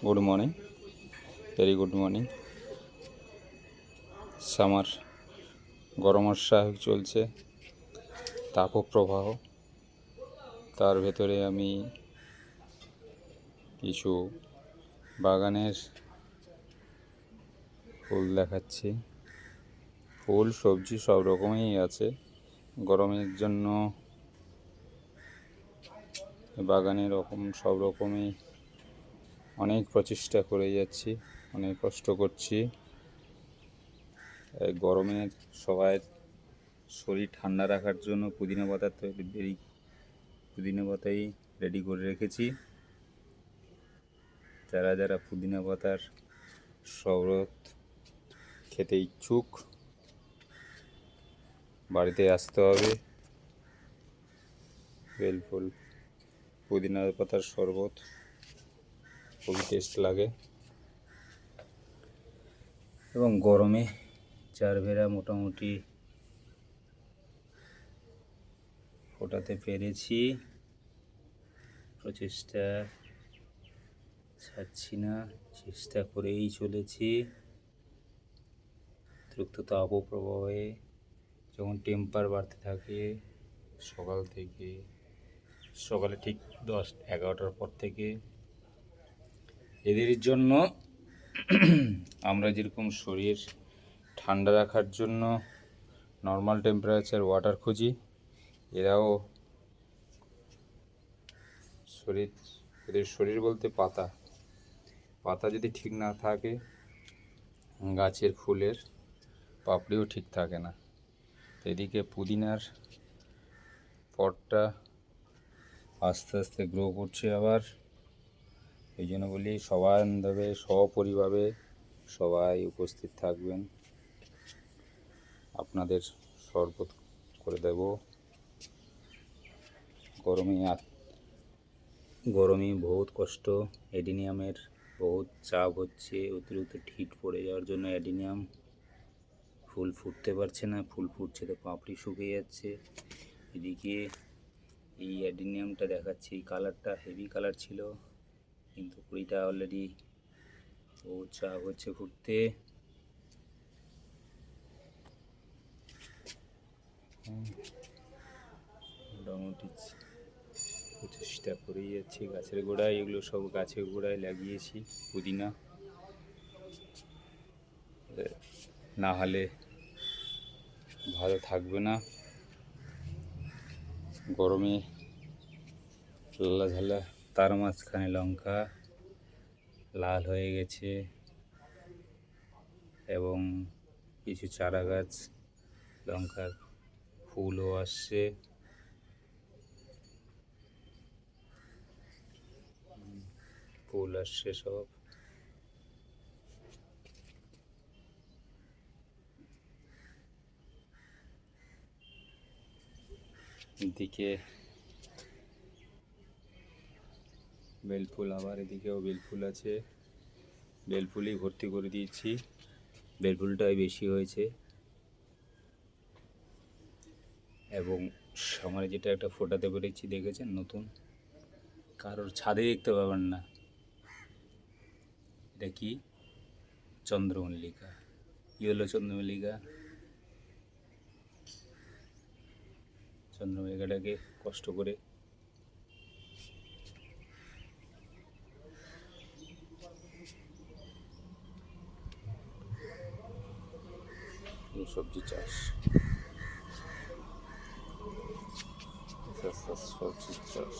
Good morning, very good morning. Summer গরমের স্বাভাবিক চলছে, তাপপ্রবাহ। তার ভেতরে আমি কিছু বাগানের ফুল দেখাচ্ছি। ফুল সবজি সব রকমই আছে। গরমের জন্য বাগানে সব রকমই অনেক প্রচেষ্টা করে যাচ্ছি, অনেক কষ্ট করছি। গরমের সবাই শরীর ঠান্ডা রাখার জন্য পুদিনা পাতাই রেডি করে রেখেছি। যারা যারা পুদিনা পাতার শরবত খেতে ইচ্ছুক বাড়িতে আসতে হবে। বেলফুল পুদিনা পাতার শরবত খুবই টেস্ট লাগে এবং গরমে চারভেরা মোটামুটি ফোটাতে পেরেছি। প্রচেষ্টা ছাড়ছি না, চেষ্টা করেই চলেছি। অতিরিক্ত তাপপ্রবাহে যখন টেম্পার বাড়তে থাকে সকালে ঠিক 10-11টার পর থেকে এদের জন্য আমরা যেরকম শরীর ঠান্ডা রাখার জন্য নর্মাল টেম্পারেচার ওয়াটার খুঁজি, এরাও এদের শরীর বলতে পাতা যদি ঠিক না থাকে, গাছের ফুলের পাপড়িও ঠিক থাকে না। এদিকে পুদিনার পটটা আস্তে আস্তে গ্রো করছে আবার। এই জন্য বলি সপরিবারে সবাই উপস্থিত থাকবেন, আপনাদের শরবত করে দেব। গরমে বহুত কষ্ট, অ্যাডিনিয়ামের বহুত চাপ হচ্ছে। অতিরিক্ত হিট পড়ে যাওয়ার জন্য অ্যাডিনিয়াম ফুল ফুটতে পারছে না। ফুল ফুটছে তো পাপড়ি শুকিয়ে যাচ্ছে। এদিকে এই অ্যাডিনিয়ামটা দেখাচ্ছি, এই কালারটা হেভি কালার ছিল, কিন্তু কুড়িটা অলরেডি বহুত চাপ হচ্ছে ফুটতে। মোটামুটি প্রচেষ্টা করেই যাচ্ছি। গাছের গোড়ায় এগুলো সব গাছের গোড়ায় লাগিয়েছি পুদিনা, না হলে ভালো থাকবে না। গরমে ঝালা তার মাঝখানে লঙ্কা লাল হয়ে গেছে এবং কিছু চারা গাছ লঙ্কার ফুলও আসছে। সব এদিকে বেলফুল, আবার এদিকেও বেলফুল আছে। বেলফুলই ভর্তি করে দিয়েছি, বেলফুলটাই বেশি হয়েছে। এবং সামনে যেটা একটা ফোটাতে পেরেছি দেখেছেন, নতুন, কারোর ছাদে দেখতে পাবেন না। এটা কি? চন্দ্রমল্লিকা, ইয়েলো চন্দ্রমল্লিকাটাকে কষ্ট করে সবজি চাষ, সবজি চাষ।